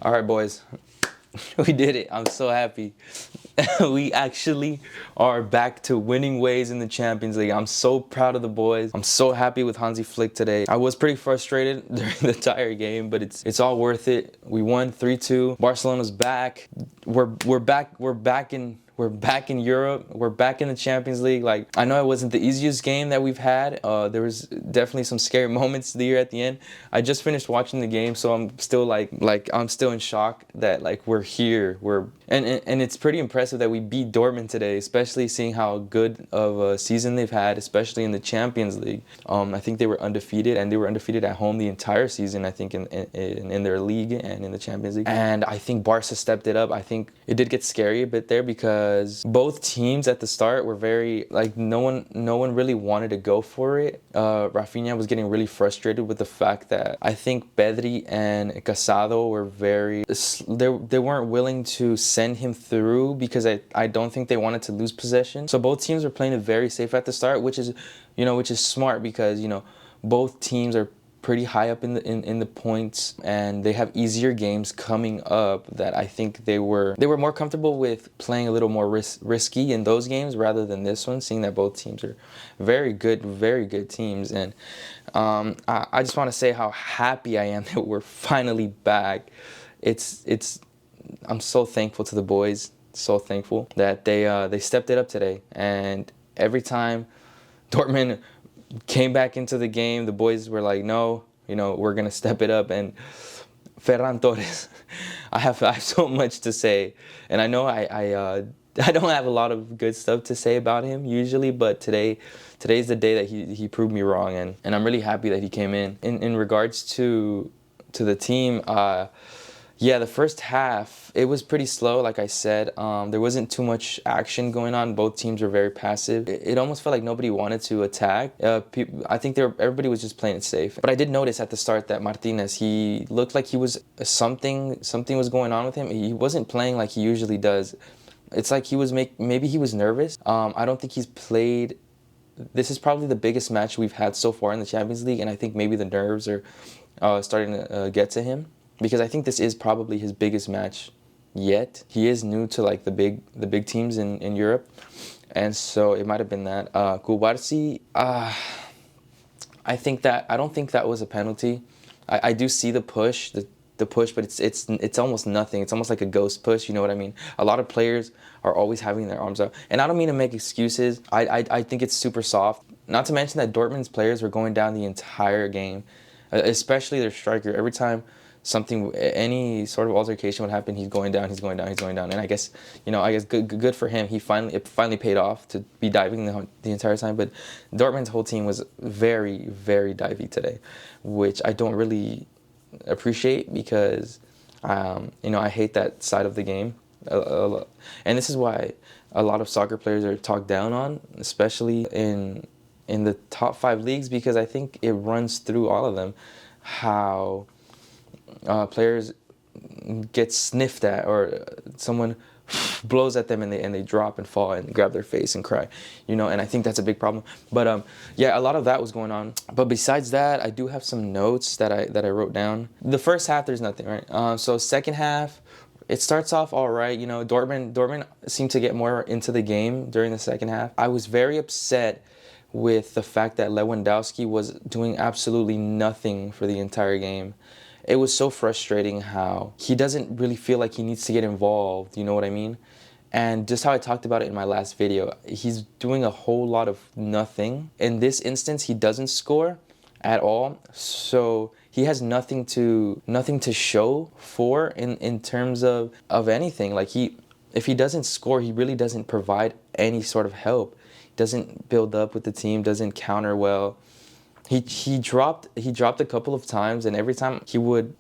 All right, boys. We did it. I'm so happy. We actually are back to winning ways in the Champions League. I'm so proud of the boys. I'm so happy with Hansi Flick today. I was pretty frustrated during the entire game, but it's all worth it. We won 3-2. Barcelona's back. We're back in Europe. We're back in the Champions League. Like, I know it wasn't the easiest game that we've had. There was definitely some scary moments here at the end. I just finished watching the game, so I'm still like I'm still in shock that like we're here. And it's pretty impressive that we beat Dortmund today, especially seeing how good of a season they've had, especially in the Champions League. I think they were undefeated, and they were undefeated at home the entire season. I think in their league and in the Champions League. And I think Barca stepped it up. I think it did get scary a bit there because both teams at the start were very like no one really wanted to go for it. Rafinha was getting really frustrated with the fact that I think Pedri and Casado were they weren't willing to send him through because I don't think they wanted to lose possession. So both teams were playing it very safe at the start, which is smart because both teams are pretty high up in the points, and they have easier games coming up that I think they were more comfortable with playing a little more risky in those games rather than this one, seeing that both teams are very good teams. And I just want to say how happy I am that we're finally back. I'm so thankful to the boys, so thankful that they stepped it up today. And every time Dortmund came back into the game, the boys were like, no, we're going to step it up. And Ferran Torres, I have so much to say. And I know I don't have a lot of good stuff to say about him usually, but today's the day that he proved me wrong. And I'm really happy that he came in. In regards to the team, yeah, the first half, it was pretty slow, like I said. There wasn't too much action going on. Both teams were very passive. It almost felt like nobody wanted to attack. I think everybody was just playing it safe. But I did notice at the start that Martinez, he looked like he was something was going on with him. He wasn't playing like he usually does. It's like maybe he was nervous. I don't think he's played. This is probably the biggest match we've had so far in the Champions League, and I think maybe the nerves are starting to get to him. Because I think this is probably his biggest match yet. He is new to like the big teams in Europe, and so it might have been that. Kubarsi, I don't think that was a penalty. I do see the push, the push, but it's almost nothing. It's almost like a ghost push. You know what I mean? A lot of players are always having their arms out, and I don't mean to make excuses. I think it's super soft. Not to mention that Dortmund's players were going down the entire game, especially their striker. Every time any sort of altercation would happen, he's going down. And I guess good for him. It finally paid off to be diving the entire time. But Dortmund's whole team was very, very divey today, which I don't really appreciate because I hate that side of the game. And this is why a lot of soccer players are talked down on, especially in the top 5 leagues, because I think it runs through all of them how players get sniffed at, or someone blows at them and they drop and fall and grab their face and cry, and I think that's a big problem. But yeah, a lot of that was going on. But besides that, I do have some notes that I wrote down. The first half, there's nothing, right? So second half, it starts off all right. Dortmund seemed to get more into the game during the second half. I was very upset with the fact that Lewandowski was doing absolutely nothing for the entire game. It was so frustrating how he doesn't really feel like he needs to get involved, you know what I mean? And just how I talked about it in my last video, he's doing a whole lot of nothing. In this instance, he doesn't score at all, so he has nothing to show for in terms of anything. Like if he doesn't score, he really doesn't provide any sort of help. He doesn't build up with the team, doesn't counter well. He dropped a couple of times, and every time he would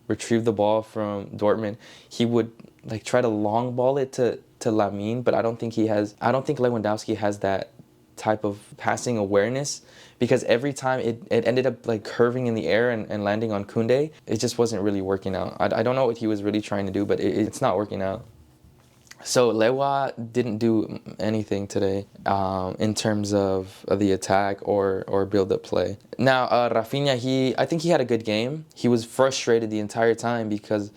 retrieve the ball from Dortmund, he would like try to long ball it to Lamine, but I don't think Lewandowski has that type of passing awareness, because every time it ended up like curving in the air and landing on Koundé. It just wasn't really working out. I don't know what he was really trying to do, but it's not working out. So Lewa didn't do anything today in terms of the attack or build-up play. Now, Rafinha, I think he had a good game. He was frustrated the entire time because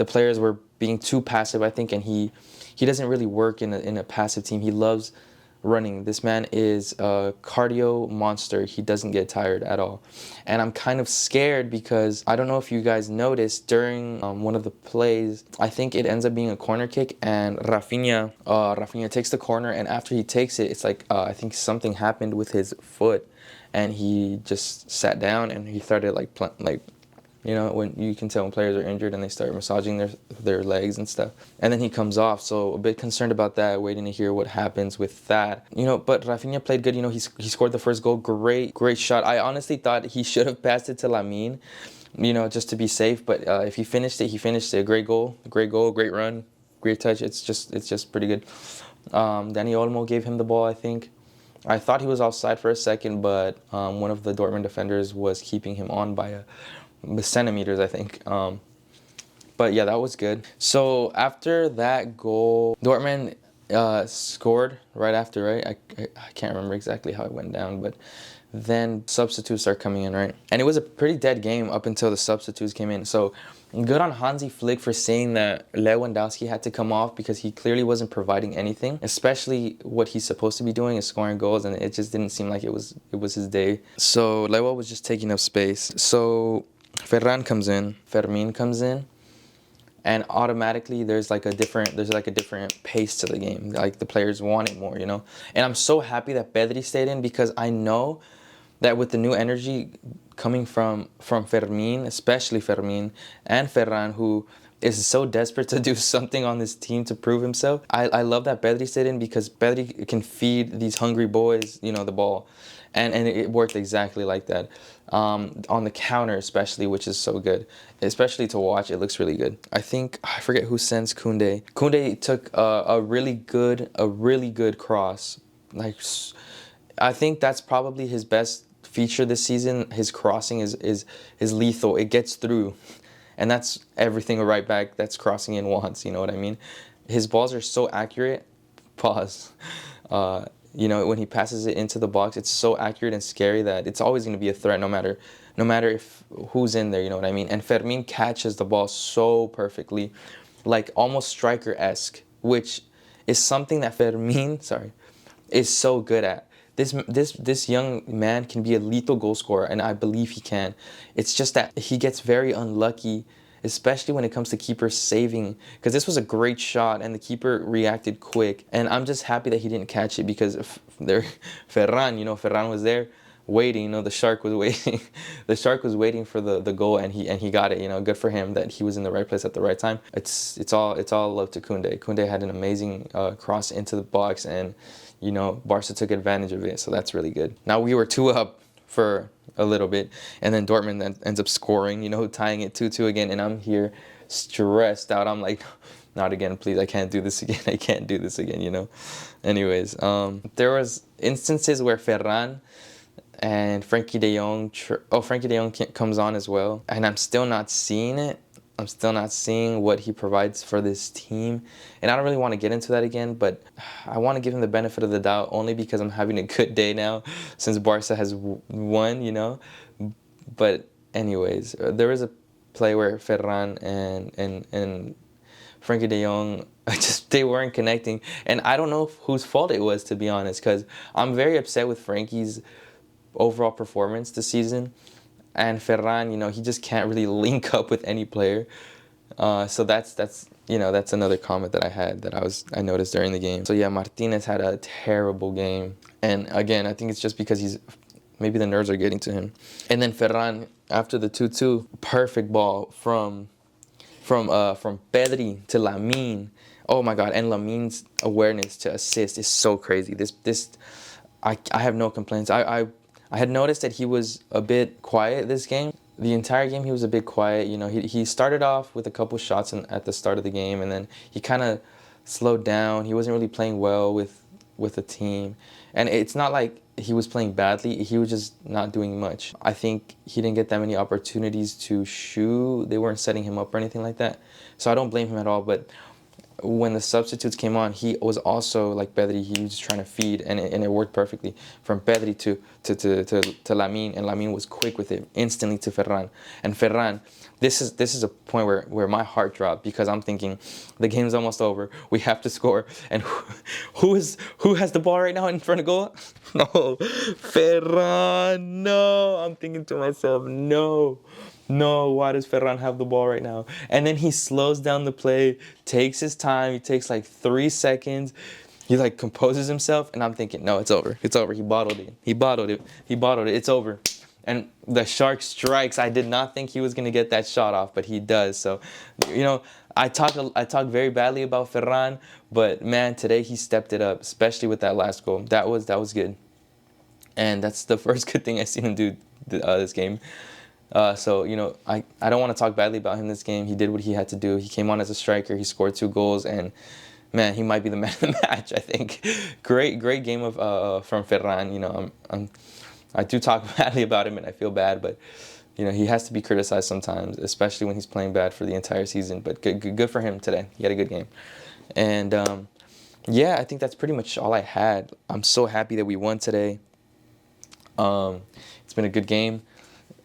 the players were being too passive, I think, and he doesn't really work in a passive team. He loves running. This man is a cardio monster. He doesn't get tired at all. And I'm kind of scared because I don't know if you guys noticed during one of the plays, I think it ends up being a corner kick, and Rafinha takes the corner, and after he takes it, it's like I think something happened with his foot, and he just sat down and he started like you know, when you can tell when players are injured and they start massaging their legs and stuff. And then he comes off, so a bit concerned about that, waiting to hear what happens with that. You know, but Rafinha played good. You know, he scored the first goal. Great shot. I honestly thought he should have passed it to Lamine, you know, just to be safe. But if he finished it, he finished it. Great goal, great run, great touch. It's just pretty good. Dani Olmo gave him the ball, I think. I thought he was offside for a second, but one of the Dortmund defenders was keeping him on by centimeters, I think. But yeah, that was good. So after that goal, Dortmund scored right after, right? I can't remember exactly how it went down, but then substitutes are coming in, right? And it was a pretty dead game up until the substitutes came in. So good on Hansi Flick for saying that Lewandowski had to come off because he clearly wasn't providing anything, especially what he's supposed to be doing is scoring goals, and it just didn't seem like it was his day. So Lewa was just taking up space. So Ferran comes in, Fermin comes in, and automatically there's like a different pace to the game. Like the players want it more, you know. And I'm so happy that Pedri stayed in because I know that with the new energy coming from Fermin, especially Fermin and Ferran, who is so desperate to do something on this team to prove himself. I love that Pedri stayed in because Pedri can feed these hungry boys, you know, the ball. And it worked exactly like that. On the counter especially, which is so good. Especially to watch, it looks really good. I forget who sends Koundé. Koundé took a really good cross. Like, I think that's probably his best feature this season. His crossing is lethal. It gets through. And that's everything a right back that's crossing in wants, you know what I mean? His balls are so accurate. Pause. You know, when he passes it into the box, it's so accurate and scary that it's always going to be a threat no matter if who's in there, you know what I mean? And Fermin catches the ball so perfectly, like almost striker-esque, which is something that Fermin, is so good at. This young man can be a lethal goal scorer, and I believe he can. It's just that he gets very unlucky, especially when it comes to keeper saving, because this was a great shot and the keeper reacted quick. And I'm just happy that he didn't catch it because Ferran was there waiting, you know, the shark was waiting. The shark was waiting for the goal, and he got it, you know. Good for him that he was in the right place at the right time. It's all love to Koundé. Koundé had an amazing cross into the box, and you know, Barca took advantage of it, so that's really good. Now we were 2 up for a little bit, and then Dortmund then ends up scoring, you know, tying it 2-2 again, and I'm here stressed out. I'm like, not again, please, I can't do this again. I can't do this again, you know. Anyways, there was instances where Ferran and Frankie de Jong comes on as well, and I'm still not seeing it. I'm still not seeing what he provides for this team. And I don't really want to get into that again, but I want to give him the benefit of the doubt only because I'm having a good day now since Barca has won, you know. But anyways, there was a play where Ferran and Frankie de Jong, they weren't connecting. And I don't know whose fault it was, to be honest, because I'm very upset with Frankie's overall performance this season. And Ferran, you know, he just can't really link up with any player. So that's another comment that I had that I noticed during the game. So yeah, Martinez had a terrible game. And again, I think it's just because maybe the nerves are getting to him. And then Ferran, after the 2-2, perfect ball from Pedri to Lamine. Oh my God, and Lamine's awareness to assist is so crazy. I have no complaints. I had noticed that he was a bit quiet this game. The entire game he was a bit quiet. You know, he started off with a couple shots at the start of the game, and then he kind of slowed down. He wasn't really playing well with the team. And it's not like he was playing badly. He was just not doing much. I think he didn't get that many opportunities to shoot. They weren't setting him up or anything like that. So I don't blame him at all. But when the substitutes came on, he was also like Pedri. He was trying to feed, and it worked perfectly from Pedri to Lamine, and Lamine was quick with it instantly to Ferran. And Ferran, this is a point where my heart dropped, because I'm thinking the game's almost over. We have to score, and who has the ball right now in front of goal? No, Ferran. No, I'm thinking to myself, no. No, why does Ferran have the ball right now? And then he slows down the play, takes his time. He takes like 3 seconds. He like composes himself, and I'm thinking, no, it's over. It's over. He bottled it. He bottled it. He bottled it. It's over. And the shark strikes. I did not think he was gonna get that shot off, but he does. So, you know, I talk very badly about Ferran, but man, today he stepped it up, especially with that last goal. That was good, and that's the first good thing I seen him do this game. So, you know, I don't want to talk badly about him this game. He did what he had to do. He came on as a striker. He scored 2 goals, and man, he might be the man of the match, I think. Great game of from Ferran. You know, I do talk badly about him, and I feel bad, but you know, he has to be criticized sometimes, especially when he's playing bad for the entire season. But good for him today. He had a good game, and yeah, I think that's pretty much all I had. I'm so happy that we won today. It's been a good game.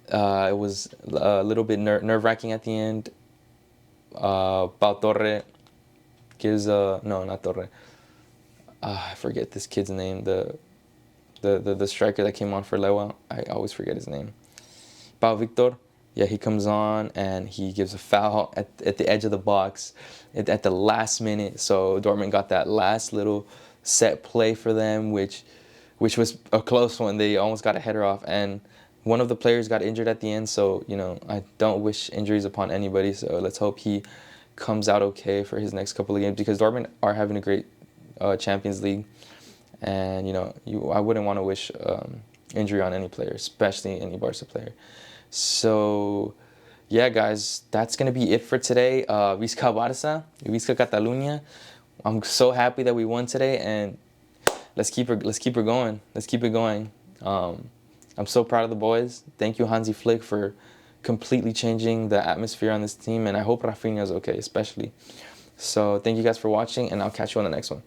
It was a little bit nerve-wracking at the end. Pau Torre gives no, not Torre. I forget this kid's name. The striker that came on for Lewa. I always forget his name. Pau Victor. Yeah, he comes on and he gives a foul at the edge of the box at the last minute. So Dortmund got that last little set play for them, which was a close one. They almost got a header off, and one of the players got injured at the end, so, you know, I don't wish injuries upon anybody, so let's hope he comes out okay for his next couple of games, because Dortmund are having a great Champions League, and, you know, I wouldn't want to wish injury on any player, especially any Barca player. So, yeah, guys, that's going to be it for today. VISCA Barça, VISCA Catalunya. I'm so happy that we won today, and let's keep her going. Let's keep it going. I'm so proud of the boys. Thank you, HANSI Flick, for completely changing the atmosphere on this team. And I hope Rafinha is okay, especially. So thank you guys for watching, and I'll catch you on the next one.